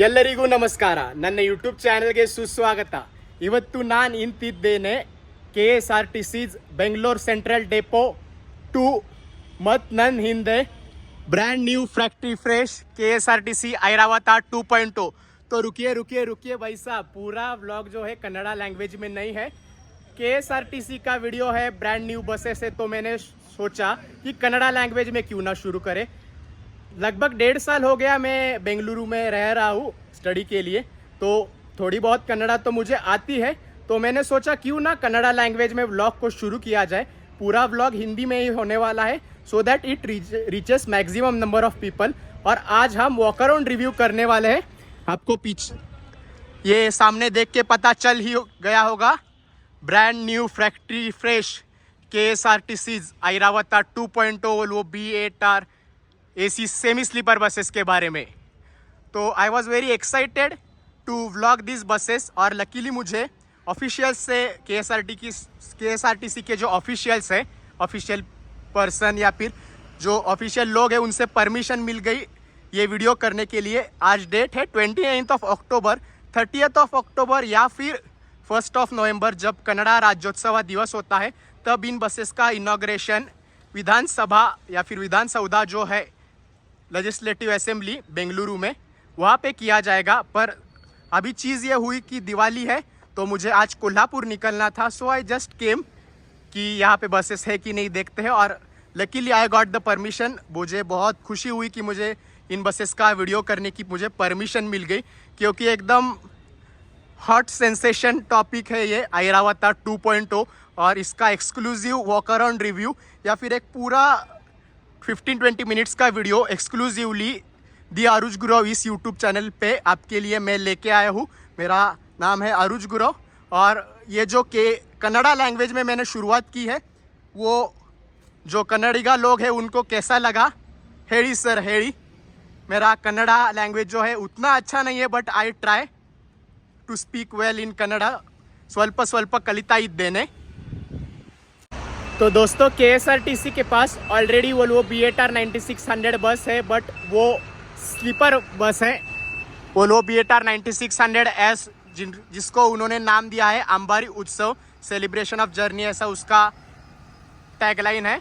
ಎಲ್ಲರಿಗೂ ನಮಸ್ಕಾರ. ನನ್ನ ಯೂಟ್ಯೂಬ್ ಚಾನೆಲ್ಗೆ ಸುಸ್ವಾಗತ. ಇವತ್ತು ನಾನು ಇಂತಿದ್ದೇನೆ KSRTC ಬೆಂಗಳೂರು ಸೆಂಟ್ರಲ್ ಡೆಪೋ 2 ಮತ್ತು ನನ್ನ ಹಿಂದೆ brand new factory fresh KSRTC Airavat 2.0. तो रुकिए भाई साहब, पूरा व्लॉग जो है कन्नड़ा लैंग्वेज में नहीं है. KSRTC का वीडियो है ब्रांड न्यू बसेस है, तो मैंने सोचा कि कन्नड़ा लैंग्वेज में क्यों ना शुरू करें. लगभग 1.5 साल हो गया मैं बेंगलुरु में रह रहा हूँ स्टडी के लिए, तो थोड़ी बहुत कन्नड़ा तो मुझे आती है. तो मैंने सोचा क्यों ना कन्नड़ा लैंग्वेज में व्लॉग को शुरू किया जाए. पूरा व्लॉग हिंदी में ही होने वाला है, so that it reaches maximum number of people. और आज हम वॉक अराउंड रिव्यू करने वाले हैं. आपको पीछे ये सामने देख के पता चल ही गया होगा, brand new factory fresh KSRTC Airavat 2.0 वो B8R AC semi sleeper buses के बारे में. तो I was very excited to vlog this buses. और लकीली मुझे ऑफिशियल्स से KSRTC के जो ऑफिशियल्स है, ऑफिशियल पर्सन या फिर जो ऑफिशियल लोग हैं, उनसे परमिशन मिल गई ये वीडियो करने के लिए. आज डेट है 29 अक्टूबर, 30 अक्टूबर या फिर 1 नवंबर, जब कन्नड़ा राज्योत्सव दिवस होता है, तब इन बसेस का इनॉग्रेशन विधानसभा या फिर विधानसौधा जो है लेजिस्लेटिव असेंबली बेंगलुरु में, वहाँ पे किया जाएगा. पर अभी चीज़ ये हुई कि दिवाली है, तो मुझे आज कोल्हापुर निकलना था. सो आई जस्ट केम कि यहाँ पे बसेस है कि नहीं देखते हैं. और luckily I got the permission. मुझे बहुत खुशी हुई कि मुझे इन बसेस का वीडियो करने की मुझे परमिशन मिल गई, क्योंकि एकदम हॉट सेंसेशन टॉपिक है ये ऐरावत 2.0. और इसका एक्सक्लूसिव वॉक अराउंड रिव्यू या फिर एक पूरा 15-20 मिनट्स का वीडियो एक्सक्लूसिवली दी आरुज गुरव इस यूट्यूब चैनल पे आपके लिए मैं लेके आया हूँ. मेरा नाम है आरुज गुरव. और ये जो कन्नड़ा लैंग्वेज में मैंने शुरुआत की है, वो जो कन्नड़िगा लोग हैं उनको कैसा लगा, हेड़ी सर हेड़ी. मेरा कन्नड़ा लैंग्वेज जो है उतना अच्छा नहीं है, but I try to speak well in Kannada. स्वल्प कलिता इದ್ದೇನೆ. तो दोस्तों KSRTC के पास ऑलरेडी वो B8R 9600 बस है, बट वो स्लीपर बस है. वो B8R 9600 एस जिसको उन्होंने नाम दिया है अंबारी उत्सव सेलिब्रेशन ऑफ जर्नी, ऐसा उसका टैगलाइन है.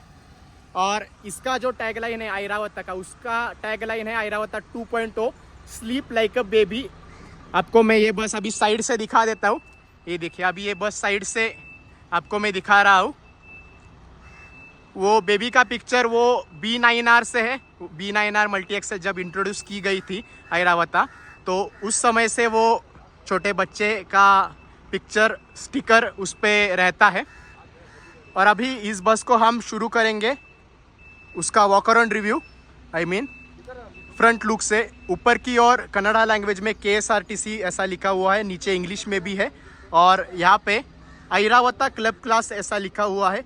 और इसका जो टैगलाइन है ऐरावत का, उसका टैगलाइन है Airavat 2.0 sleep like a baby. आपको मैं ये बस अभी साइड से दिखा देता हूँ. ये देखिए, अभी ये बस साइड से आपको मैं दिखा रहा हूँ. वो बेबी का पिक्चर वो B9R से है. B9R मल्टी एक्सेल जब इंट्रोड्यूस की गई थी ऐरावत, तो उस समय से वो छोटे बच्चे का पिक्चर स्टिकर उस पर रहता है. और अभी इस बस को हम शुरू करेंगे उसका walk around review. I mean front look से. ऊपर की ओर कन्नड़ा लैंग्वेज में KSRTC ऐसा लिखा हुआ है, नीचे इंग्लिश में भी है, और यहाँ पे ऐरावत क्लब क्लास ऐसा लिखा हुआ है.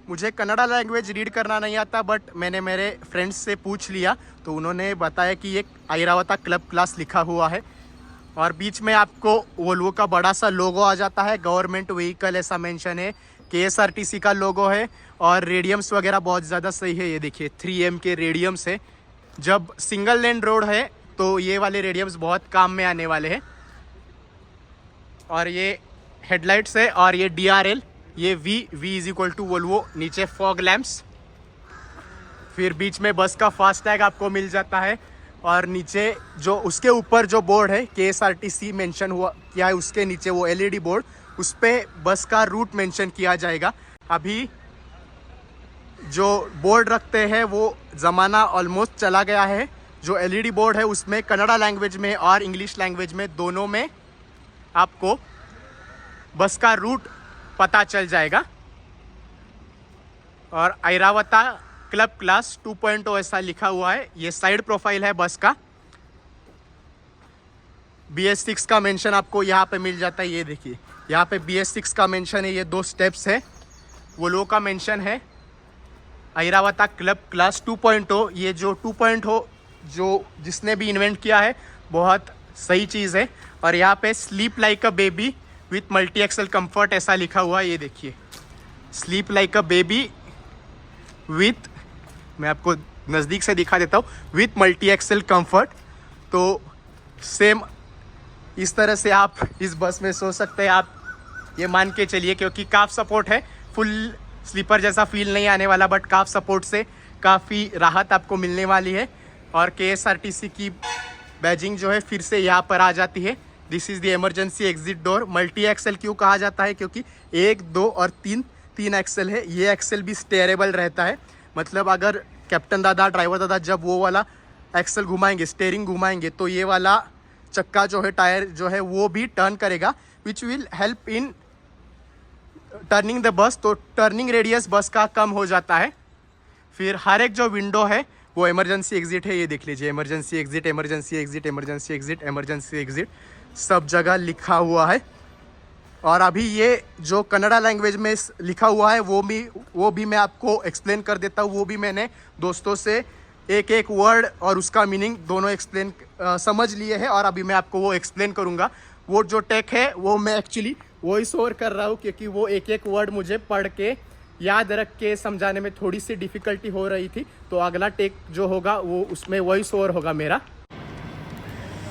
मुझे कन्नड़ा लैंग्वेज रीड करना नहीं आता, बट मैंने मेरे फ्रेंड्स से पूछ लिया, तो उन्होंने बताया कि एक ऐरावत क्लब क्लास लिखा हुआ है. और बीच में आपको वोल्वो का बड़ा सा लोगो आ जाता है, गवर्नमेंट व्हीकल ऐसा मेंशन है, KSRTC का लोगो है. और रेडियम्स वगैरह बहुत ज़्यादा सही है. ये देखिए 3M के रेडियम्स है. जब सिंगल लेन रोड है तो ये वाले रेडियम्स बहुत काम में आने वाले हैं. और ये हेडलाइट्स है, और ये DRL, ये V is equal to Volvo. नीचे फॉग लैम्प्स. फिर बीच में बस का फास्टैग आपको मिल जाता है. और नीचे जो उसके ऊपर जो बोर्ड है KSRTC मेंशन हुआ किया है, उसके नीचे वो LED बोर्ड, उस पर बस का रूट मेंशन किया जाएगा. अभी जो बोर्ड रखते हैं वो ज़माना ऑलमोस्ट चला गया है. जो LED बोर्ड है उसमें कन्नड़ा लैंग्वेज में और इंग्लिश लैंग्वेज में दोनों में आपको बस का रूट पता चल जाएगा. और ऐरावत क्लब क्लास 2.0 ऐसा लिखा हुआ है. ये साइड प्रोफाइल है बस का. BS6 का मेंशन आपको यहाँ पे मिल जाता है. ये देखिए, यहाँ पे BS6 का मेंशन है. ये 2 स्टेप्स है. वोल्वो का मेंशन है ऐरावत क्लब क्लास 2.0. ये जो 2.0 जो जिसने भी इन्वेंट किया है, बहुत सही चीज़ है. और यहाँ पे sleep like a baby with multi axle comfort ऐसा लिखा हुआ है. ये देखिए, sleep like a baby with, मैं आपको नज़दीक से दिखा देता हूँ, विथ मल्टी एक्सेल कंफर्ट. तो सेम इस तरह से आप इस बस में सो सकते हैं, आप ये मान के चलिए, क्योंकि काफ सपोर्ट है। फुल स्लीपर जैसा फील नहीं आने वाला, बट काफ सपोर्ट से काफ़ी राहत आपको मिलने वाली है। और KSRTC की बैजिंग जो है फिर से यहाँ पर आ जाती है। This is the emergency exit door. Multi axle क्यों कहा जाता है? क्योंकि 1, 2 और 3 एक्सेल है। ये एक्सेल भी स्टेयरेबल रहता है, मतलब अगर कैप्टन दादा, ड्राइवर दादा जब वो वाला एक्सेल घुमाएंगे, स्टेयरिंग घुमाएंगे, तो ये वाला चक्का जो है, टायर जो है, वो भी टर्न करेगा, which will help in turning the bus. तो टर्निंग रेडियस बस का कम हो जाता है। फिर हर एक जो विंडो है वो इमरजेंसी एग्जिट है। ये देख लीजिए, emergency exit, emergency exit, emergency exit, emergency exit, सब जगह लिखा हुआ है। और अभी ये जो कन्नड़ा लैंग्वेज में लिखा हुआ है वो भी मैं आपको एक्सप्लेन कर देता हूँ। वो भी मैंने दोस्तों से एक एक वर्ड और उसका मीनिंग दोनों एक्सप्लेन समझ लिए हैं, और अभी मैं आपको वो एक्सप्लेन करूँगा। वो जो टेक है वो मैं एक्चुअली वॉइस ओवर कर रहा हूँ, क्योंकि वो एक एक वर्ड मुझे पढ़ के याद रख के समझाने में थोड़ी सी डिफ़िकल्टी हो रही थी। तो अगला टेक जो होगा वो उसमें वॉइस ओवर होगा मेरा।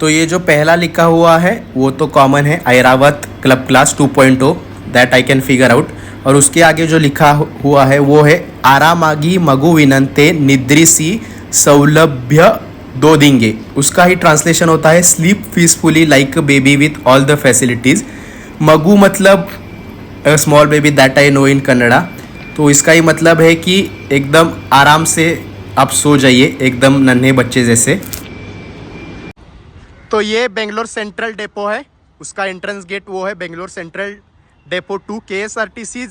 तो ये जो पहला लिखा हुआ है वो तो कॉमन है, Airavat club class 2.0, that I can figure out. और उसके आगे जो लिखा हुआ है वो है आरामागी मगु विनंते निद्रिसी सौलभ्य दो देंगे। उसका ही ट्रांसलेशन होता है sleep peacefully like baby with all the facilities. मगु मतलब small baby, that I know in Kannada. तो इसका ही मतलब है कि एकदम आराम से आप सो जाइए, एकदम नन्हे बच्चे जैसे। तो ये बेंगलोर सेंट्रल डेपो है, उसका एंट्रेंस गेट वो है Bangalore central depot 2, KSRTC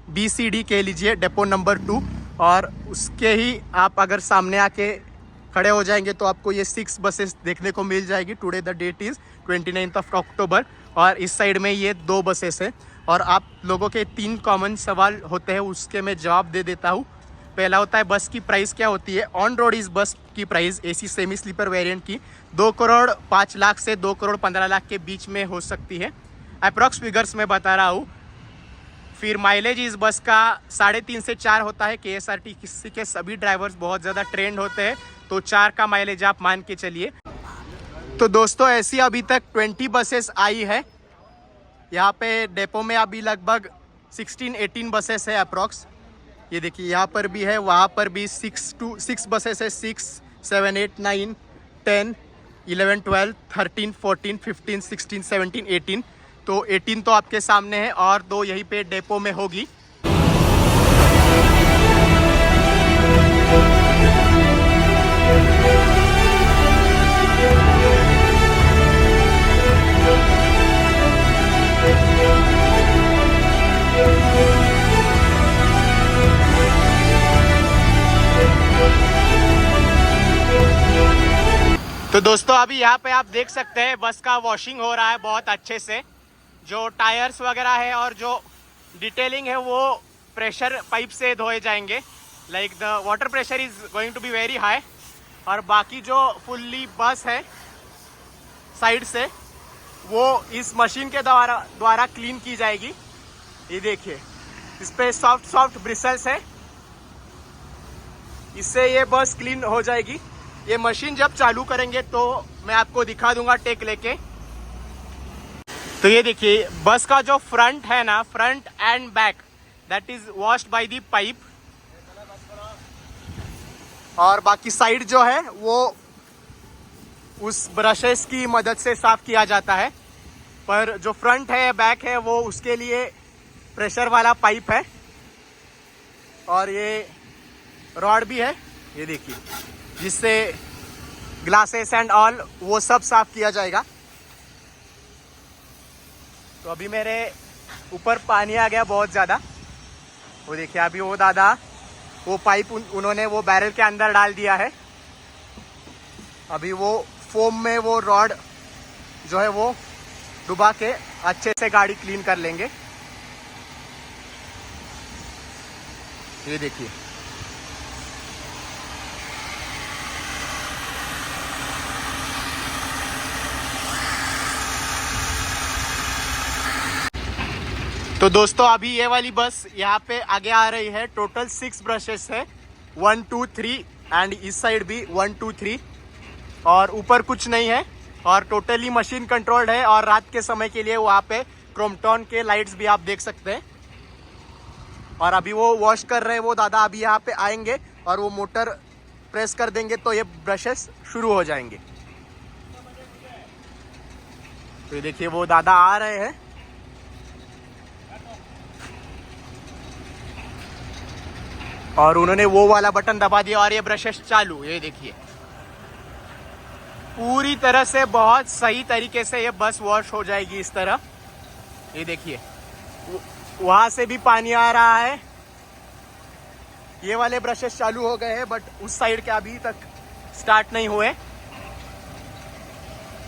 BCD कह लीजिए, डेपो नंबर 2। और उसके ही आप अगर सामने आके खड़े हो जाएंगे तो आपको ये 6 बसेस देखने को मिल जाएगी। टुडे द डेट इज़ 29 अक्टूबर। और इस साइड में ये 2 बसेस हैं। और आप लोगों के 3 कॉमन सवाल होते हैं, उसके मैं जवाब दे देता हूँ। पहला होता है बस की प्राइस क्या होती है। ऑन रोड इस बस की price AC semi sleeper variant की 2 करोड़ 5 लाख से 2 करोड़ 15 लाख के बीच में हो सकती है। अप्रॉक्स फिगर्स मैं बता रहा हूँ। फिर माइलेज इस बस का 3.5 से 4 होता है। KSRTC के सभी ड्राइवर्स बहुत ज़्यादा ट्रेंड होते हैं, तो 4 का माइलेज आप मान के चलिए। तो दोस्तों ऐसी अभी तक 20 बसेस आई है। यहाँ पे डेपो में अभी लगभग 16-18 बसेस है अप्रॉक्स। ये देखिए यहाँ पर भी है, वहाँ पर भी 6 बसेस है। 6, 7, 8, 9, 10, 11, 12, 13, 14, 15, 16, 17, 18। तो 18 तो आपके सामने है और 2 यहीं पे डेपो में होगी। तो दोस्तों अभी यहाँ पे आप देख सकते हैं बस का वॉशिंग हो रहा है बहुत अच्छे से। जो टायर्स वगैरह है और जो डिटेलिंग है वो प्रेशर पाइप से धोए जाएंगे। Like the water pressure is going to be very high. और बाकी जो फुल्ली बस है साइड से वो इस मशीन के द्वारा क्लीन की जाएगी। ये देखिए इस पे सॉफ्ट ब्रिसल्स है, इससे ये बस क्लीन हो जाएगी। ये मशीन जब चालू करेंगे तो मैं आपको दिखा दूंगा टेक लेके। तो ये देखिए बस का जो फ्रंट है ना, front end back, that is washed by the pipe. और बाकी साइड जो है वो उस ब्रशेस की मदद से साफ किया जाता है। पर जो फ्रंट है बैक है वो उसके लिए प्रेशर वाला पाइप है। और ये रॉड भी है, ये देखिए, जिससे ग्लासेस एंड ऑल वो सब साफ किया जाएगा। तो अभी मेरे ऊपर पानी आ गया बहुत ज़्यादा। वो देखिए अभी वो दादा वो पाइप उन्होंने वो बैरल के अंदर डाल दिया है। अभी वो फोम में वो रॉड जो है वो डुबा के अच्छे से गाड़ी क्लीन कर लेंगे। ये देखिए तो दोस्तों अभी ये वाली बस यहाँ पे आगे आ रही है। टोटल 6 ब्रशेस है, 1, 2, 3 एंड इस साइड भी 1, 2, 3। और ऊपर कुछ नहीं है, और टोटली मशीन कंट्रोल्ड है। और रात के समय के लिए वहाँ पे क्रोमटॉन के लाइट्स भी आप देख सकते हैं। और अभी वो वॉश कर रहे हैं वो दादा, अभी यहाँ पे आएंगे और वो मोटर प्रेस कर देंगे तो ये ब्रशेस शुरू हो जाएंगे। तो ये देखिए वो दादा आ रहे हैं। और उन्होंने वो वाला बटन दबा दिया और ये ब्रशेस चालू। ये देखिए पूरी तरह से बहुत सही तरीके से ये बस वॉश हो जाएगी इस तरह। ये देखिए वहां से भी पानी आ रहा है। ये वाले ब्रशेस चालू हो गए हैं बट उस साइड के अभी तक स्टार्ट नहीं हुए।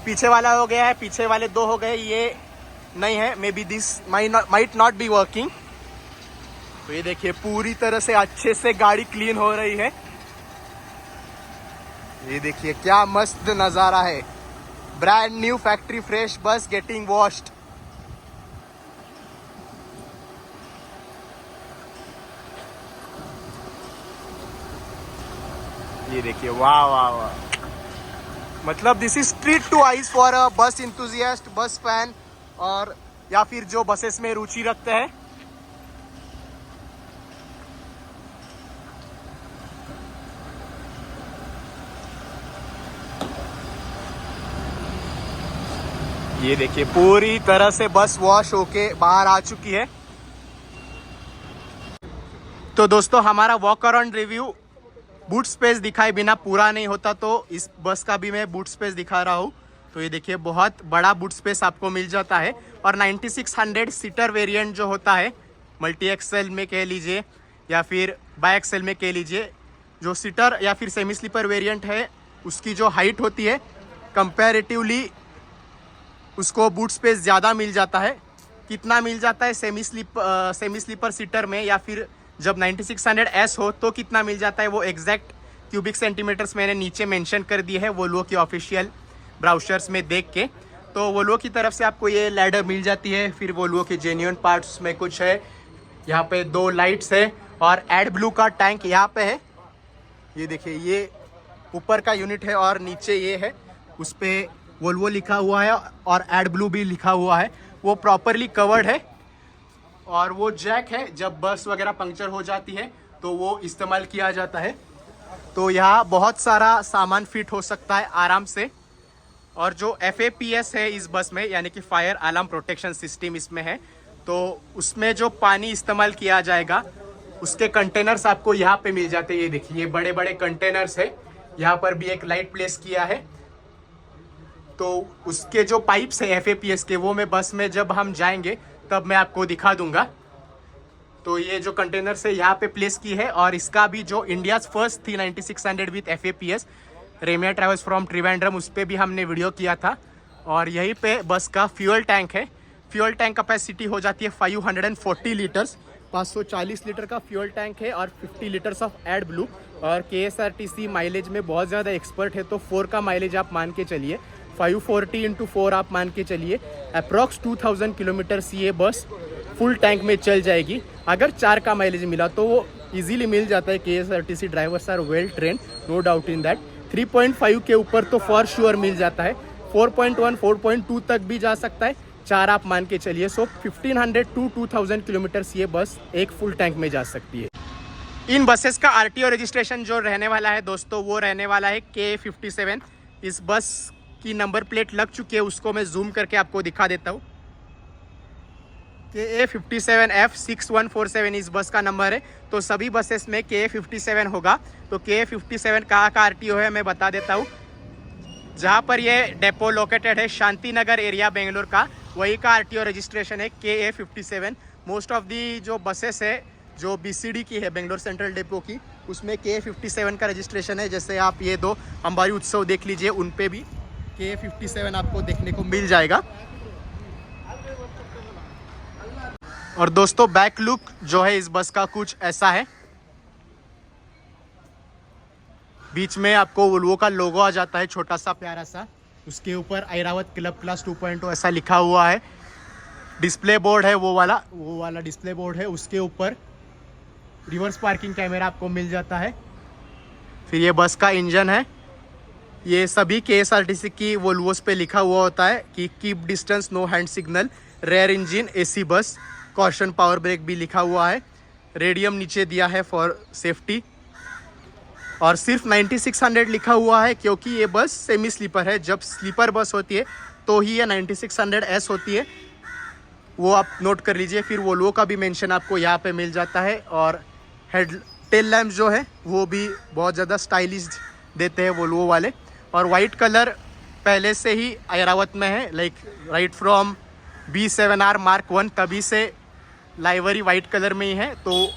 पीछे वाला हो गया है, पीछे वाले 2 हो गए, ये नहीं है। May be this might not be working. तो ये देखिए पूरी तरह से अच्छे से गाड़ी क्लीन हो रही है। ये देखिए क्या मस्त नजारा है। Brand new factory fresh bus getting washed. ये देखिए वाह वाह वाह, मतलब this is treat to eyes for a bus enthusiast, बस फैन, और या फिर जो बसेस में रुचि रखते हैं। ये देखिए पूरी तरह से बस वॉश होके बाहर आ चुकी है। तो दोस्तों हमारा walk around review boot space दिखाए बिना पूरा नहीं होता, तो इस बस का भी मैं बूट स्पेस दिखा रहा हूँ। तो ये देखिए बहुत बड़ा बूट स्पेस आपको मिल जाता है। और 9600 सीटर वेरिएंट जो होता है, मल्टी एक्सेल में कह लीजिए या फिर बाई एक्सेल में कह लीजिए, जो सीटर या फिर सेमी स्लीपर वेरिएंट है उसकी जो हाइट होती है कंपैरेटिवली उसको बूट स्पेस ज़्यादा मिल जाता है। कितना मिल जाता है सेमी स्लीपर सीटर में, या फिर जब 9600S हो तो कितना मिल जाता है, वो एग्जैक्ट क्यूबिक सेंटीमीटर्स मैंने नीचे मेंशन कर दिए है वोल्वो की ऑफिशियल ब्राउचर्स में देख के। तो वोल्वो की तरफ से आपको ये लैडर मिल जाती है। फिर वोल्वो के जेन्युइन पार्ट्स में कुछ है, यहाँ पे 2 लाइट्स है और एड ब्लू का टैंक यहाँ पे है। ये देखिए ये ऊपर का यूनिट है और नीचे ये है, उस पर वोल्वो लिखा हुआ है और एड ब्लू भी लिखा हुआ है। वो प्रॉपरली कवर्ड है। और वो जैक है, जब बस वगैरह पंक्चर हो जाती है तो वो इस्तेमाल किया जाता है। तो यहाँ बहुत सारा सामान फिट हो सकता है आराम से। और जो FAPS है इस बस में, यानी कि फायर अलार्म प्रोटेक्शन सिस्टम इसमें है, तो उसमें जो पानी इस्तेमाल किया जाएगा उसके कंटेनर्स आपको यहाँ पे मिल जाते हैं। ये देखिए ये बड़े बड़े कंटेनर्स है। यहाँ पर भी एक लाइट प्लेस किया है। तो उसके जो पाइप्स है FAPS के, वो मैं बस में जब हम जाएंगे तब मैं आपको दिखा दूंगा। तो ये जो कंटेनर से यहाँ पे प्लेस की है। और इसका भी जो इंडियाज फर्स्ट थी 9600 with FAPS, Remya travels from Trivandrum, उस पर भी हमने वीडियो किया था। और यहीं पे बस का फ्यूल टैंक है। फ्यूल टैंक कैपेसिटी हो जाती है 540 लीटर्स। 540 लीटर का फ्यूल टैंक है और 50 लीटर्स ऑफ एड ब्लू। और KSRTC माइलेज में बहुत ज़्यादा एक्सपर्ट है, तो 4 का माइलेज आप मान के चलिए। 540 × 4 आप मान के चलिए। अप्रॉक्स 2000 किलोमीटर्स ये बस फुल टैंक में चल जाएगी। अगर 4 का माइलेज मिला तो वो इजीली मिल जाता है। KSRTC drivers are well train, no doubt in that. 3.5 के ऊपर तो फॉर श्योर मिल जाता है। 4.1 4.2 तक भी जा सकता है। 4 आप मान के चलिए। सो 1500 to 2000 किलोमीटर्स ये बस एक फुल टैंक में जा सकती है। इन बसेस का RTO रजिस्ट्रेशन जो रहने वाला है दोस्तों, वो रहने वाला है KA57। इस बस की नंबर प्लेट लग चुकी है, उसको मैं जूम करके आपको दिखा देता हूँ। KA57F6147 इस बस का नंबर है। तो सभी बसेस में KA57 होगा। तो KA57 कहाँ का RTO है मैं बता देता हूँ। जहाँ पर ये डेपो लोकेटेड है शांति नगर एरिया बेंगलोर का, वही का RTO रजिस्ट्रेशन है KA57। मोस्ट ऑफ दी जो बसेस है जो BCD की है, बेंगलोर सेंट्रल डेपो की, उसमें KA57 का रजिस्ट्रेशन है। जैसे आप ये 2 अंबारी उत्सव देख लीजिए, उन पे भी KA57 आपको देखने को मिल जाएगा। और दोस्तों बैक लुक जो है इस बस का कुछ ऐसा है। बीच में आपको वोल्वो का लोगो आ जाता है, छोटा सा प्यारा सा। उसके ऊपर ऐरावत क्लब क्लास 2.0 ऐसा लिखा हुआ है। डिस्प्ले बोर्ड है वो वाला डिस्प्ले बोर्ड है। उसके ऊपर रिवर्स पार्किंग कैमरा आपको मिल जाता है। फिर ये बस का इंजन है। ये सभी KSRTC की वोल्वोस पे लिखा हुआ होता है कि keep distance, no hand signal, rear engine, AC bus, caution power brake भी लिखा हुआ है। रेडियम नीचे दिया है फॉर सेफ्टी। और सिर्फ 9600 लिखा हुआ है क्योंकि ये बस सेमी स्लीपर है। जब स्लीपर बस होती है तो ही ये 9600S होती है, वो आप नोट कर लीजिए। फिर वोल्वो का भी मेंशन आपको यहाँ पे मिल जाता है। और हेड टेल लैम्प जो है वो भी बहुत ज़्यादा स्टाइलिश देते हैं वोल्वो वाले। और वाइट कलर पहले से ही ऐरावत में है, like right from B7R Mark 1 तभी से लाइवरी वाइट कलर में ही है, तो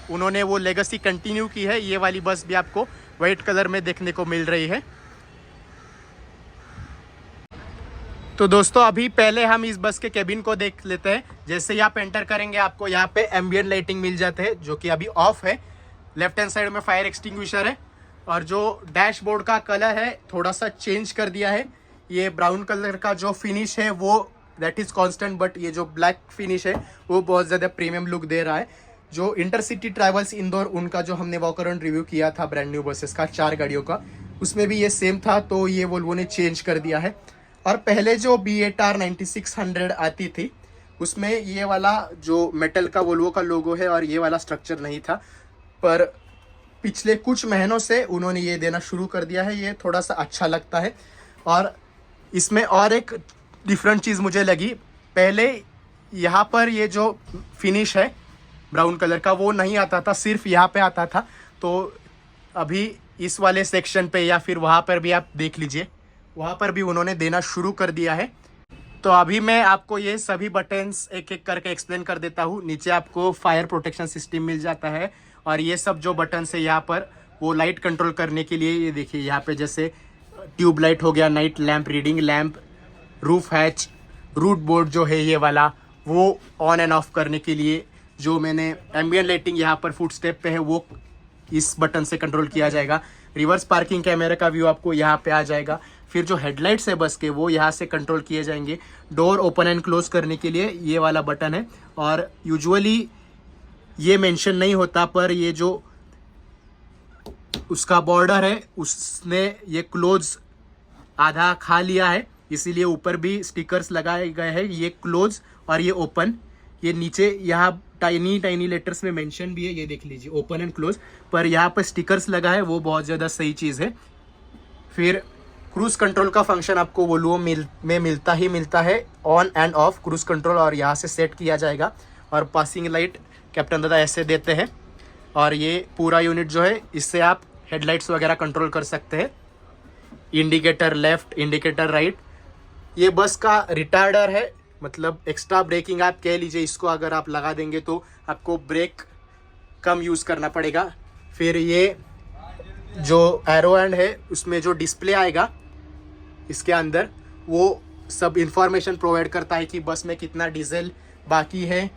उन्होंने वो लेगेसी कंटिन्यू की है। ये वाली बस भी आपको वाइट कलर में देखने को मिल रही है। तो दोस्तों अभी पहले हम इस बस के केबिन को देख लेते हैं। जैसे ही आप एंटर करेंगे आपको यहाँ पे एम्बियंट लाइटिंग मिल जाते हैं जो कि अभी ऑफ है। लेफ्ट हैंड साइड में फायर एक्सटिंग्विशर है। और जो डैशबोर्ड का कलर है थोड़ा सा चेंज कर दिया है। ये ब्राउन कलर का जो फिनिश है वो दैट इज़ कांस्टेंट, बट ये जो ब्लैक फिनिश है वो बहुत ज़्यादा प्रीमियम लुक दे रहा है। जो इंटरसिटी ट्रैवल्स इंदौर, उनका जो हमने वॉक अराउंड रिव्यू किया था ब्रांड न्यू बसेस का 4 गाड़ियों का, उसमें भी ये सेम था, तो ये वोल्वो ने चेंज कर दिया है। और पहले जो B8R 9600 आती थी उसमें ये वाला जो मेटल का वोल्वो का लोगो है और ये वाला स्ट्रक्चर नहीं था, पर पिछले कुछ महीनों से उन्होंने ये देना शुरू कर दिया है। ये थोड़ा सा अच्छा लगता है। और इसमें और एक डिफरेंट चीज़ मुझे लगी, पहले यहाँ पर ये जो फिनिश है ब्राउन कलर का वो नहीं आता था, सिर्फ यहाँ पे आता था। तो अभी इस वाले सेक्शन पे या फिर वहाँ पर भी आप देख लीजिए, वहाँ पर भी उन्होंने देना शुरू कर दिया है। तो अभी मैं आपको ये सभी बटन्स एक एक करके एक्सप्लेन कर देता हूँ। नीचे आपको फायर प्रोटेक्शन सिस्टम मिल जाता है। और ये सब जो बटन्स है यहाँ पर वो लाइट कंट्रोल करने के लिए, ये देखिए यहाँ पे जैसे ट्यूब लाइट हो गया, night lamp, reading lamp, roof hatch, route board जो है ये वाला वो ऑन एंड ऑफ करने के लिए। जो मैंने एम्बियंट लाइटिंग यहाँ पर फुट स्टेप पे है वो इस बटन से कंट्रोल किया जाएगा। रिवर्स पार्किंग कैमरे का व्यू आपको यहाँ पे आ जाएगा। फिर जो हेडलाइट्स है बस के वो यहाँ से कंट्रोल किए जाएंगे। डोर ओपन एंड क्लोज करने के लिए ये वाला बटन है। और यूजुअली ये मेंशन नहीं होता, पर ये जो उसका बॉर्डर है उसने ये क्लोज आधा खा लिया है, इसीलिए ऊपर भी स्टिकर्स लगाए गए हैं, ये क्लोज और ये ओपन। ये नीचे यहाँ टाइनी लेटर्स में मेंशन भी है, ये देख लीजिए ओपन एंड क्लोज, पर यहाँ पर स्टिकर्स लगा है, वो बहुत ज़्यादा सही चीज़ है। फिर क्रूज कंट्रोल का फंक्शन आपको वोल्वो में मिलता है, on end of cruise control, और यहाँ से सेट किया जाएगा। और पासिंग लाइट कैप्टन दादा ऐसे देते हैं। और ये पूरा यूनिट जो है इससे आप हेडलाइट्स वगैरह कंट्रोल कर सकते हैं। Indicator left, indicator right. ये बस का रिटार्डर है, मतलब एक्स्ट्रा ब्रेकिंग आप कह लीजिए इसको। अगर आप लगा देंगे तो आपको ब्रेक कम यूज़ करना पड़ेगा। फिर ये जो एरो एंड है उसमें जो डिस्प्ले आएगा इसके अंदर, वो सब इंफॉर्मेशन प्रोवाइड करता है कि बस में कितना डीजल बाकी है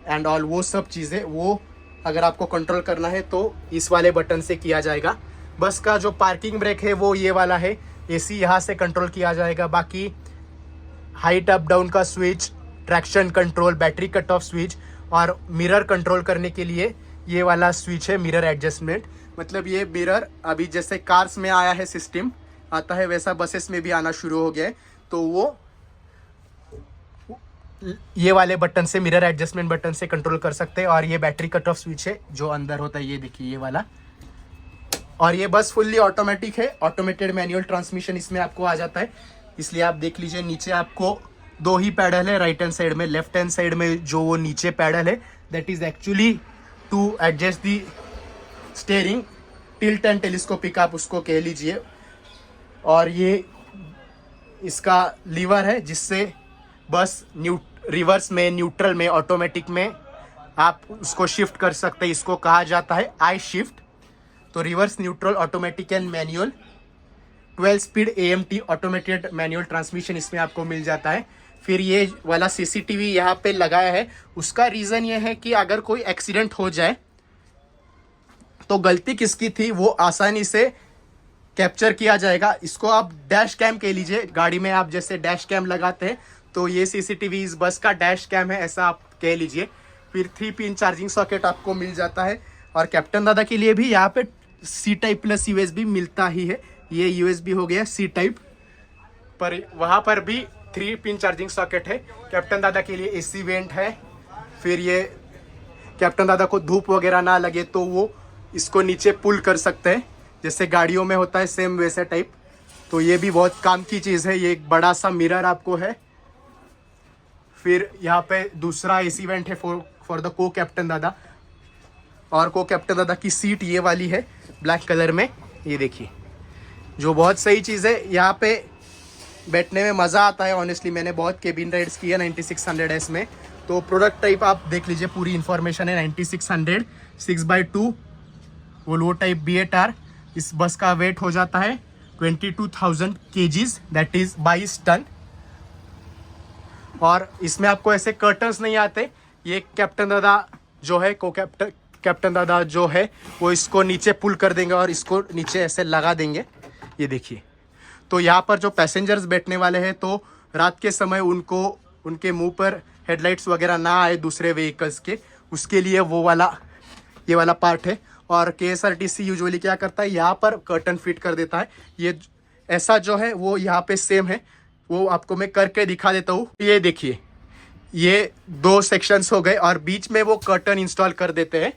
एंड ऑल, वो सब चीज़ें वो अगर आपको कंट्रोल करना है तो इस वाले बटन से किया जाएगा। बस का जो पार्किंग ब्रेक है वो ये वाला है, एसी यहाँ से कंट्रोल किया जाएगा। बाकी हाइट अप डाउन का switch, traction control, battery cut off switch और मिरर कंट्रोल करने के लिए ये वाला स्विच है मिरर एडजस्टमेंट। मतलब ये मिरर अभी जैसे कार्स में आया है सिस्टम आता है, वैसा बसेस में भी आना शुरू हो गया है। तो वो ये वाले बटन से, मिरर एडजस्टमेंट बटन से कंट्रोल कर सकते हैं। और ये बैटरी कट ऑफ स्विच है जो अंदर होता है, ये देखिए ये वाला। और ये बस फुल्ली ऑटोमेटिक है, ऑटोमेटेड मैनुअल ट्रांसमिशन इसमें आपको आ जाता है। इसलिए आप देख लीजिए नीचे आपको 2 ही पैडल है, राइट हैंड साइड में। लेफ्ट हैंड साइड में जो वो नीचे पैडल है that is actually to adjust the steering, tilt and telescopic आप उसको कह लीजिए। और ये इसका लीवर है जिससे बस रिवर्स में, न्यूट्रल में, ऑटोमेटिक में आप उसको शिफ्ट कर सकते हैं। इसको कहा जाता है आई शिफ्ट। तो reverse, neutral, automatic and manual. 12 speed AMT automated manual transmission इसमें आपको मिल जाता है। फिर ये वाला CCTV यहाँ पे लगाया है, उसका रीज़न ये है कि अगर कोई एक्सीडेंट हो जाए तो गलती किसकी थी वो आसानी से कैप्चर किया जाएगा। इसको आप डैश कैम कह लीजिए। गाड़ी में आप जैसे डैश कैम लगाते हैं तो ये CCTV इस बस का डैश कैम है, ऐसा आप कह लीजिए। फिर 3 पिन चार्जिंग सॉकेट आपको मिल जाता है। और कैप्टन दादा के लिए भी यहाँ पे C टाइप प्लस USB मिलता ही है, ये USB हो गया C टाइप, पर वहाँ पर भी 3 पिन चार्जिंग सॉकेट है। कैप्टन दादा के लिए AC वेंट है। फिर ये कैप्टन दादा को धूप वगैरह ना लगे तो वो इसको नीचे पुल कर सकते हैं, जैसे गाड़ियों में होता है सेम वैसे टाइप। तो ये भी बहुत काम की चीज़ है। ये एक बड़ा सा मिरर आपको है। फिर यहाँ पे दूसरा AC वेंट है फॉर द को कैप्टन दादा, और को कैप्टन दादा की सीट ये वाली है ब्लैक कलर में, ये देखिए, जो बहुत सही चीज़ है। यहाँ पे बैठने में मज़ा आता है ऑनेस्टली। मैंने बहुत केबिन राइड्स की है 9600S में। तो प्रोडक्ट टाइप आप देख लीजिए, पूरी इन्फॉर्मेशन है। 9600 6x2 वोल्वो टाइप BAR। इस बस का वेट हो जाता है 22,000 kgs, दैट इज़ 22 टन। और इसमें आपको ऐसे कर्टन्स नहीं आते। ये कैप्टन दादा जो है, को कैप्टन दादा जो है वो इसको नीचे पुल कर देंगे और इसको नीचे ऐसे लगा देंगे, ये देखिए। तो यहाँ पर जो पैसेंजर्स बैठने वाले हैं, तो रात के समय उनको उनके मुंह पर हेडलाइट्स वगैरह ना आए दूसरे व्हीकल्स के, उसके लिए वो वाला ये वाला पार्ट है। और KSRTC यूजुअली क्या करता है, यहाँ पर कर्टन फिट कर देता है। ये ऐसा जो है वो यहाँ पे सेम है, वो आपको मैं करके दिखा देता हूँ। ये देखिए, ये 2 सेक्शंस हो गए और बीच में वो कर्टन इंस्टॉल कर देते हैं।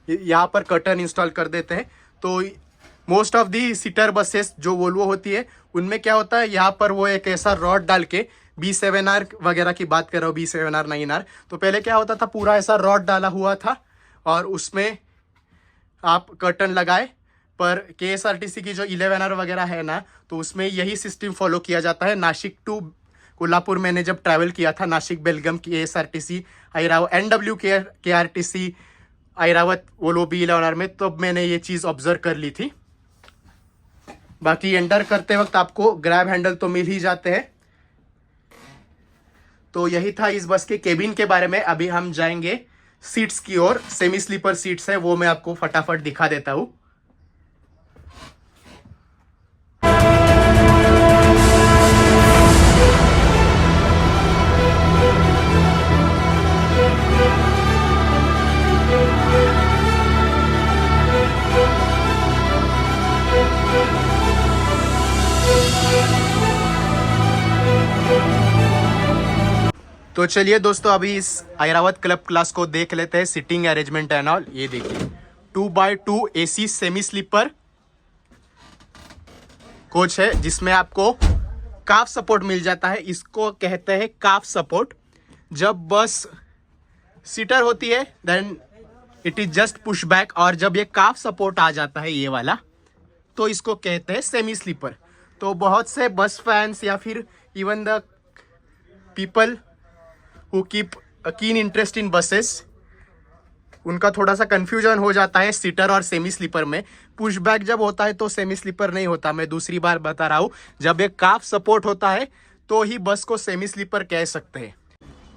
यहाँ पर कर्टन इंस्टॉल कर देते हैं। तो most of the seater buses जो वोल्वो होती है, उनमें क्या होता है, यहाँ पर वो एक ऐसा रॉड डाल के, B7R वगैरह की बात कर रहा हूँ, B7R 9R, तो पहले क्या होता था, पूरा ऐसा रॉड डाला हुआ था और उसमें आप कर्टन लगाए। पर KSRTC की जो 11R वगैरह है ना, तो उसमें यही सिस्टम फॉलो किया जाता है। नासिक टू कोल्हापुर मैंने जब ट्रैवल किया था, Nashik Belgaum KSRTC NW KRTC Airavat Volvo B11R में, तब मैंने ये चीज़ ऑब्जर्व कर ली थी। बाकी एंटर करते वक्त आपको ग्रैब हैंडल तो मिल ही जाते हैं। तो यही था इस बस के केबिन के बारे में। अभी हम जाएंगे सीट्स की ओर। सेमी स्लीपर सीट्स है, वो मैं आपको फटाफट दिखा देता हूँ। तो चलिए दोस्तों, अभी इस ऐरावत क्लब क्लास को देख लेते हैं, सिटिंग अरेंजमेंट एंड ऑल। ये देखिए, 2x2 AC semi sleeper coach है, जिसमें आपको काफ सपोर्ट मिल जाता है। इसको कहते हैं काफ सपोर्ट। जब बस सीटर होती है then it is just push back, और जब ये काफ सपोर्ट आ जाता है ये वाला, तो इसको कहते हैं सेमी स्लीपर। तो बहुत से बस फैंस या फिर even the people who keep a keen interest in buses, उनका थोड़ा सा कंफ्यूजन हो जाता है सीटर और सेमी स्लीपर में। पुश बैक जब होता है तो सेमी स्लीपर नहीं होता, मैं दूसरी बार बता रहा हूँ। जब एक काफ सपोर्ट होता है तो ही बस को सेमी स्लीपर कह सकते हैं।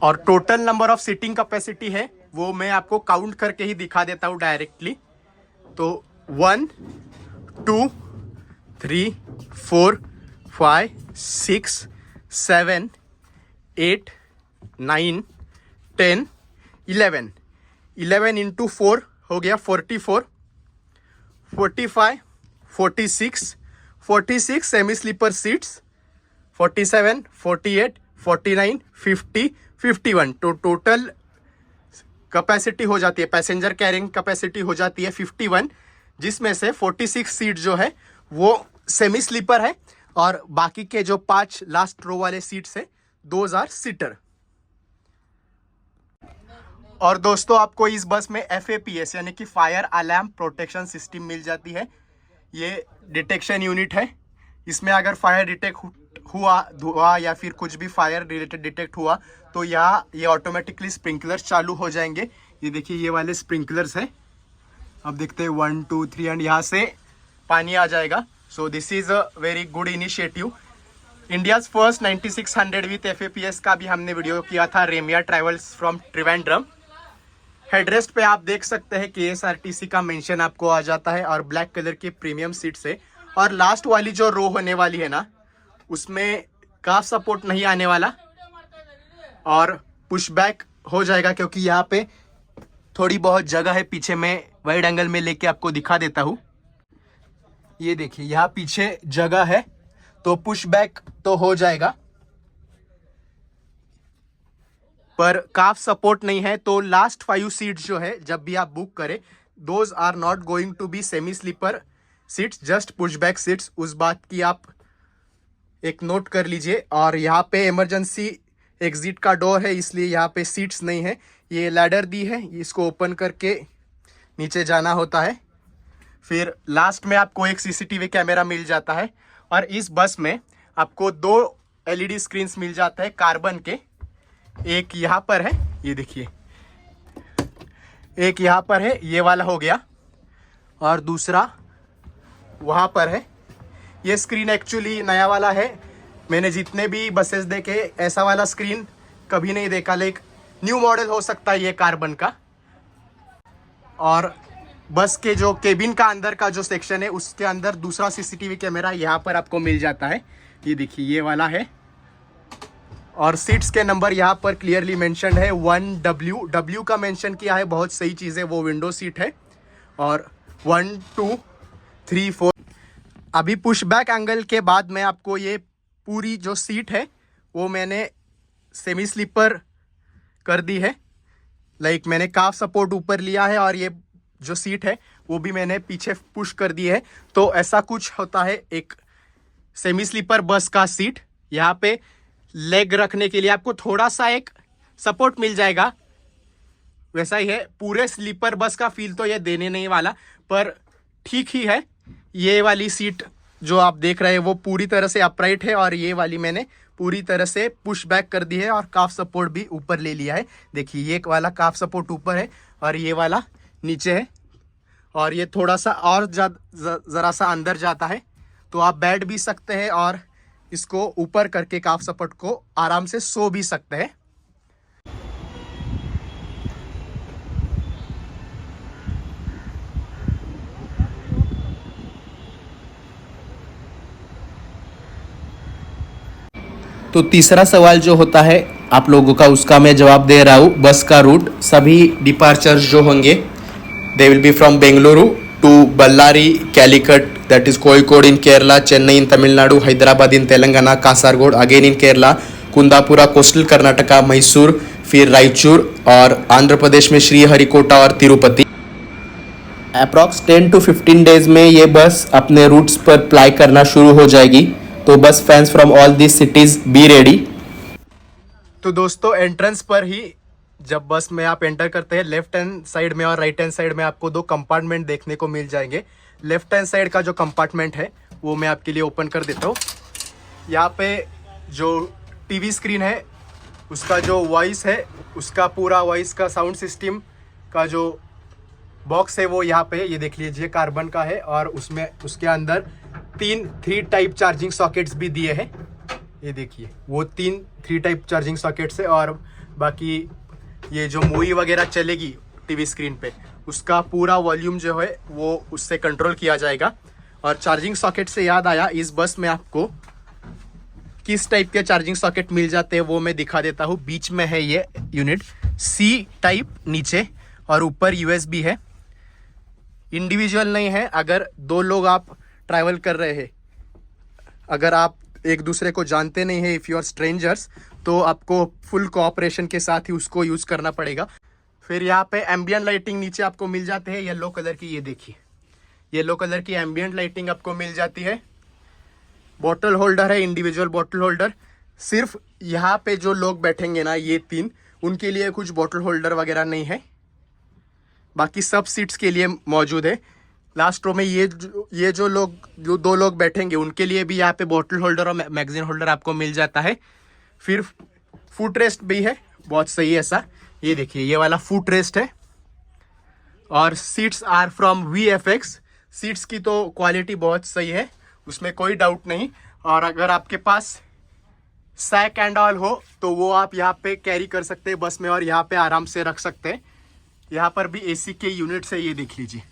और total number of seating capacity है वो मैं आपको काउंट करके ही दिखा देता हूँ डायरेक्टली। तो 1 2 3 4 5 6 7 8 9 10 11 11 इंटू 4 हो गया 44 45 46 46 सेमी स्लीपर सीट्स, 47 48 49 50 51। तो टोटल कैपेसिटी हो जाती है, पैसेंजर कैरिंग कैपेसिटी हो जाती है 51, जिसमें से 46 सीट जो है वो सेमी स्लीपर है और बाकी के जो 5 लास्ट रो वाले सीट्स है दोज आर सीटर। और दोस्तों, आपको इस बस में FAPS यानी कि फायर अलार्म प्रोटेक्शन सिस्टम मिल जाती है। ये डिटेक्शन यूनिट है। इसमें अगर फायर डिटेक्ट हुआ, धुआं या फिर कुछ भी फायर रिलेटेड डिटेक्ट हुआ, तो यहाँ ये ऑटोमेटिकली स्प्रिंकलर्स चालू हो जाएंगे। ये देखिए, ये वाले स्प्रिंकलर्स हैं, अब देखते हैं 1 2 3 एंड यहाँ से पानी आ जाएगा। So this is a very good initiative. India's first 9600 with FAPS का भी हमने वीडियो किया था, रेमिया ट्रैवल्स फ्रॉम त्रिवेंद्रम। हेडरेस्ट पे आप देख सकते हैं KSRTC का मेंशन आपको आ जाता है और ब्लैक कलर के प्रीमियम सीट से। और लास्ट वाली जो रो होने वाली है ना, उसमें काफ सपोर्ट नहीं आने वाला और पुश बैक हो जाएगा, क्योंकि यहाँ पे थोड़ी बहुत जगह है पीछे में। वाइड एंगल में लेके आपको दिखा देता हूँ। ये देखिए यहाँ पीछे जगह है तो पुश बैक तो हो जाएगा, पर काफ सपोर्ट नहीं है। तो लास्ट 5 सीट्स जो है जब भी आप बुक करें, those are not going to be semi sleeper seats, just push back seats. उस बात की आप एक नोट कर लीजिए। और यहाँ पे इमरजेंसी एग्जिट का डोर है, इसलिए यहाँ पे सीट्स नहीं है। ये लैडर दी है, इसको ओपन करके नीचे जाना होता है। फिर लास्ट में आपको एक सीसीटीवी कैमरा मिल जाता है। और इस बस में आपको 2 एलईडी स्क्रीन्स मिल जाता है कार्बन के। एक यहाँ पर है, ये देखिए, एक यहाँ पर है, ये वाला हो गया, और दूसरा वहाँ पर है। ये स्क्रीन एक्चुअली नया वाला है, मैंने जितने भी बसेस देखे ऐसा वाला स्क्रीन कभी नहीं देखा, लेकिन न्यू मॉडल हो सकता है ये कार्बन का। और बस के जो केबिन का अंदर का जो सेक्शन है उसके अंदर दूसरा सीसीटीवी कैमरा यहाँ पर आपको मिल जाता है, ये देखिए ये वाला है। और सीट्स के नंबर यहाँ पर क्लियरली मेंशन है, 1W का मेंशन किया है, बहुत सही चीज़ है, वो विंडो सीट है। और 1 2 3 4। अभी पुश बैक एंगल के बाद में आपको ये पूरी जो सीट है वो मैंने सेमी स्लीपर कर दी है, लाइक मैंने काफ सपोर्ट ऊपर लिया है और ये जो सीट है वो भी मैंने पीछे पुश कर दी है। तो ऐसा कुछ होता है एक सेमी स्लीपर बस का सीट। यहाँ पे लेग रखने के लिए आपको थोड़ा सा एक सपोर्ट मिल जाएगा, वैसा ही है। पूरे स्लीपर बस का फील तो ये देने नहीं वाला, पर ठीक ही है। ये वाली सीट जो आप देख रहे हैं वो पूरी तरह से अपराइट है, और ये वाली मैंने पूरी तरह से पुश बैक कर दी है और काफ सपोर्ट भी ऊपर ले लिया है। देखिए ये वाला काफ सपोर्ट ऊपर है और ये वाला नीचे है, और ये थोड़ा सा और ज़रा सा अंदर जाता है, तो आप बैठ भी सकते हैं और इसको ऊपर करके काफ सपोर्ट को आराम से सो भी सकते हैं। तो तीसरा सवाल जो होता है आप लोगों का, उसका मैं जवाब दे रहा हूँ। बस का रूट, सभी डिपार्चर्स जो होंगे they will be from Bengaluru to Ballari, Calicut that is Kozhikode in Kerala, Chennai in Tamil Nadu, Hyderabad in Telangana, Kasaragod again in Kerala, Kundapura coastal Karnataka, Mysore, फिर रायचूर, और आंध्र प्रदेश में श्रीहरिकोटा और तिरुपति। अप्रॉक्स 10 to 15 डेज में ये बस अपने रूट्स पर प्लाई करना शुरू हो जाएगी। तो बस fans from all this cities be ready. तो दोस्तों एंट्रेंस पर ही जब बस में आप एंटर करते हैं, लेफ्ट हैंड साइड में और राइट हैंड साइड में आपको 2 कंपार्टमेंट देखने को मिल जाएंगे। लेफ्ट हैंड साइड का जो कंपार्टमेंट है वो मैं आपके लिए ओपन कर देता हूँ। यहाँ पे जो टीवी स्क्रीन है उसका जो वॉइस है, उसका पूरा वॉइस का साउंड सिस्टम का जो बॉक्स है वो यहाँ पे ये देख लीजिए कार्बन का है, और उसमें उसके अंदर 3 टाइप चार्जिंग सॉकेट्स भी दिए हैं। ये देखिए वो 3 टाइप चार्जिंग सॉकेट्स है, और बाकी ये जो मूवी वगैरह चलेगी टीवी स्क्रीन पे उसका पूरा वॉल्यूम जो है वो उससे कंट्रोल किया जाएगा। और चार्जिंग सॉकेट से याद आया, इस बस में आपको किस टाइप के चार्जिंग सॉकेट मिल जाते हैं वो मैं दिखा देता हूँ। बीच में है ये यूनिट C टाइप नीचे, और ऊपर USB है। इंडिविजुअल नहीं है, अगर 2 लोग आप ट्रैवल कर रहे हैं, अगर आप एक दूसरे को जानते नहीं है, इफ़ यू आर स्ट्रेंजर्स, तो आपको फुल कोऑपरेशन के साथ ही उसको यूज़ करना पड़ेगा। फिर यहाँ पे एम्बियंट लाइटिंग नीचे आपको मिल जाते हैं येलो कलर की, ये देखिए येलो कलर की एम्बियंट लाइटिंग आपको मिल जाती है। बॉटल होल्डर है, इंडिविजुअल बॉटल होल्डर। सिर्फ यहाँ पे जो लोग बैठेंगे ना, ये 3, उनके लिए कुछ बॉटल होल्डर वगैरह नहीं है, बाकी सब सीट्स के लिए मौजूद है। लास्ट रो में ये जो 2 लोग बैठेंगे उनके लिए भी यहाँ पे बॉटल होल्डर और मैगजीन होल्डर आपको मिल जाता है। फिर फुट रेस्ट भी है, बहुत सही ऐसा, ये देखिए ये वाला फुट रेस्ट है। और seats are from VFX। Seats की तो क्वालिटी बहुत सही है, उसमें कोई डाउट नहीं। और अगर आपके पास सैक एंड ऑल हो तो वो आप यहाँ पे कैरी कर सकते हैं बस में, और यहाँ पे आराम से रख सकते हैं। यहाँ पर भी AC के यूनिट्स है, ये देख लीजिए,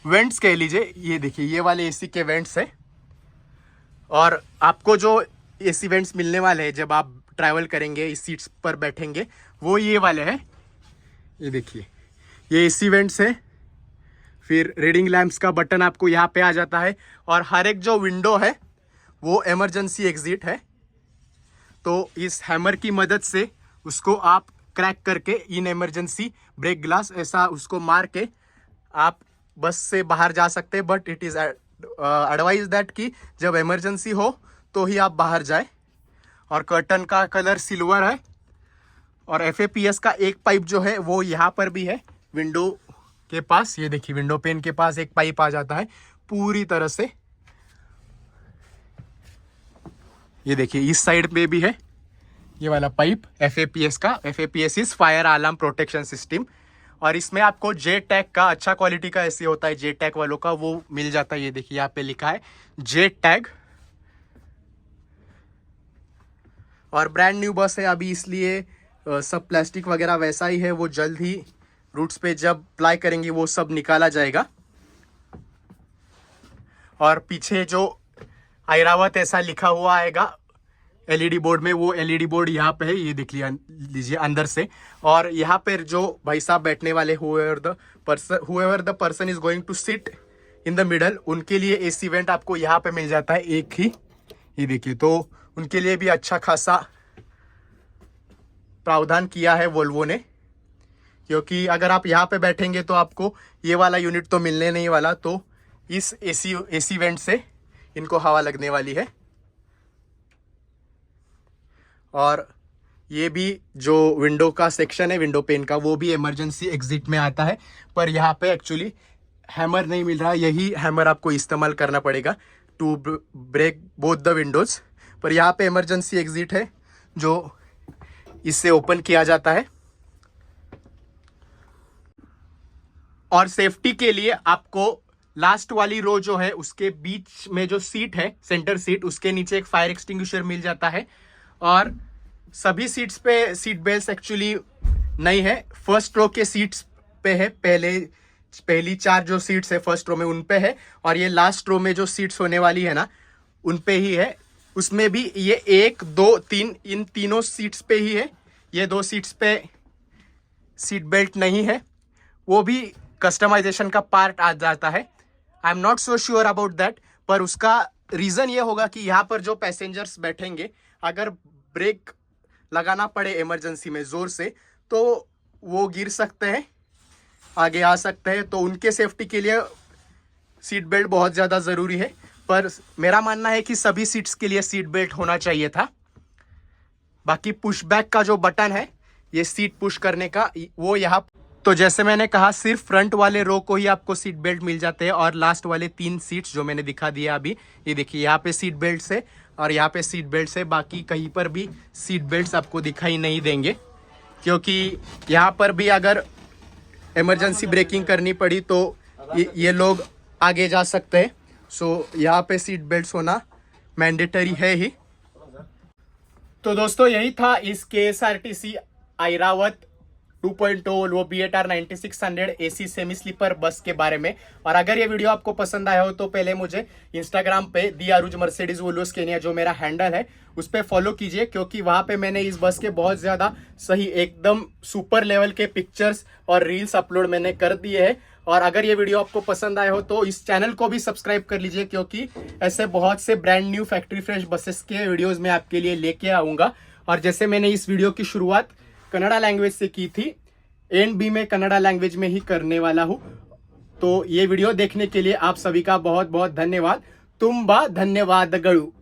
वेंट्स कह लीजिए, ये देखिए ये वाले AC के वेंट्स है। और आपको जो AC वेंट्स मिलने वाले हैं जब आप ट्रैवल करेंगे, इस सीट्स पर बैठेंगे, वो ये वाले हैं, ये देखिए ये AC वेंट्स है। फिर रीडिंग लैंप्स का बटन आपको यहाँ पे आ जाता है, और हर एक जो विंडो है वो इमरजेंसी एग्जिट है। तो इस हैमर की मदद से उसको आप क्रैक करके इन इमरजेंसी ब्रेक ग्लास ऐसा उसको मार के आप बस से बाहर जा सकते हैं। But it is advise that कि जब इमरजेंसी हो तो ही आप बाहर जाए। और कर्टन का कलर सिल्वर है, और FAPS का एक पाइप जो है वो यहाँ पर भी है विंडो के पास। ये देखिए विंडो पेन के पास एक पाइप आ जाता है पूरी तरह से। ये देखिए इस साइड पे भी है ये वाला पाइप FAPS का। FAPS is fire alarm protection system. और इसमें आपको JTAG का अच्छा क्वालिटी का ऐसे होता है, JTAG वालों का वो मिल जाता है। ये देखिए यहाँ पे लिखा है JTAG। और ब्रांड न्यू बस है अभी, इसलिए सब प्लास्टिक वगैरह वैसा ही है। वो जल्द ही रूट्स पे जब अप्लाई करेंगे वो सब निकाला जाएगा। और पीछे जो ऐरावत ऐसा लिखा हुआ आएगा LED बोर्ड में, वो LED बोर्ड यहाँ पे है, ये देख लीजिए अंदर से। और यहाँ पर जो भाई साहब बैठने वाले whoever the person is going to sit in the middle, उनके लिए AC वेंट आपको यहाँ पे मिल जाता है एक ही। ये देखिए, तो उनके लिए भी अच्छा खासा प्रावधान किया है वोल्वो ने, क्योंकि अगर आप यहाँ पे बैठेंगे तो आपको ये वाला यूनिट तो मिलने नहीं वाला। तो इस AC वेंट से इनको हवा लगने वाली है। और ये भी जो विंडो का सेक्शन है विंडो पेन का, वो भी इमरजेंसी एग्जिट में आता है। पर यहाँ पे एक्चुअली हैमर नहीं मिल रहा, यही हैमर आपको इस्तेमाल करना पड़ेगा to break both the windows. पर यहाँ पे इमरजेंसी एग्जिट है जो इससे ओपन किया जाता है। और सेफ्टी के लिए आपको लास्ट वाली रो जो है उसके बीच में जो सीट है, सेंटर सीट, उसके नीचे एक फायर एक्सटिंग्विशर मिल जाता है। और सभी सीट्स पे सीट बेल्ट एक्चुअली नहीं है, फर्स्ट रो के सीट्स पे है। पहली 4 जो सीट्स है फर्स्ट रो में उन पे है, और ये लास्ट रो में जो सीट्स होने वाली है ना उन पे ही है। उसमें भी ये 1, 2, 3 इन तीनों सीट्स पे ही है। ये 2 सीट्स पे सीट बेल्ट नहीं है, वो भी कस्टमाइजेशन का पार्ट आ जाता है। I am not so sure about that, पर उसका रीज़न ये होगा कि यहाँ पर जो पैसेंजर्स बैठेंगे, अगर ब्रेक लगाना पड़े इमरजेंसी में ज़ोर से तो वो गिर सकते हैं, आगे आ सकते हैं। तो उनके सेफ्टी के लिए सीट बेल्ट बहुत ज़्यादा ज़रूरी है। पर मेरा मानना है कि सभी सीट्स के लिए सीट बेल्ट होना चाहिए था। बाकी पुश बैक का जो बटन है ये सीट पुश करने का, वो यहाँ, तो जैसे मैंने कहा सिर्फ फ्रंट वाले रो को ही आपको सीट बेल्ट मिल जाते हैं। और लास्ट वाले 3 सीट्स जो मैंने दिखा दिया अभी, ये देखिए यहाँ पे सीट बेल्ट है और यहाँ पे सीट बेल्ट है। बाकी कहीं पर भी सीट बेल्ट आपको दिखाई नहीं देंगे, क्योंकि यहाँ पर भी अगर इमरजेंसी ब्रेकिंग करनी पड़ी तो ये लोग आगे जा सकते हैं। सो यहाँ पे सीट बेल्ट होना मैंडेटरी है ही। तो दोस्तों यही था इस KSRTC ऐरावत 2.0 वो BATR 9600 AC semi sleeper bus के बारे में। और अगर ये वीडियो आपको पसंद आया हो तो पहले मुझे इंस्टाग्राम पे दी आरुज मर्सिडीज वोल्वो स्केनिया जो मेरा हैंडल है उस पर फॉलो कीजिए, क्योंकि वहाँ पे मैंने इस बस के बहुत ज़्यादा सही एकदम सुपर लेवल के पिक्चर्स और रील्स अपलोड मैंने कर दिए हैं। और अगर ये वीडियो आपको पसंद आया हो तो इस चैनल को भी सब्सक्राइब कर लीजिए, क्योंकि ऐसे बहुत से brand new factory fresh buses के वीडियोज़ मैं आपके लिए लेके आऊँगा। और जैसे मैंने इस वीडियो की शुरुआत कन्नड़ा लैंग्वेज से की थी, एंड भी मैं कन्नड़ा लैंग्वेज में ही करने वाला हूँ। तो ये वीडियो देखने के लिए आप सभी का बहुत बहुत धन्यवाद। तुम्बा धन्यवादಗಳು।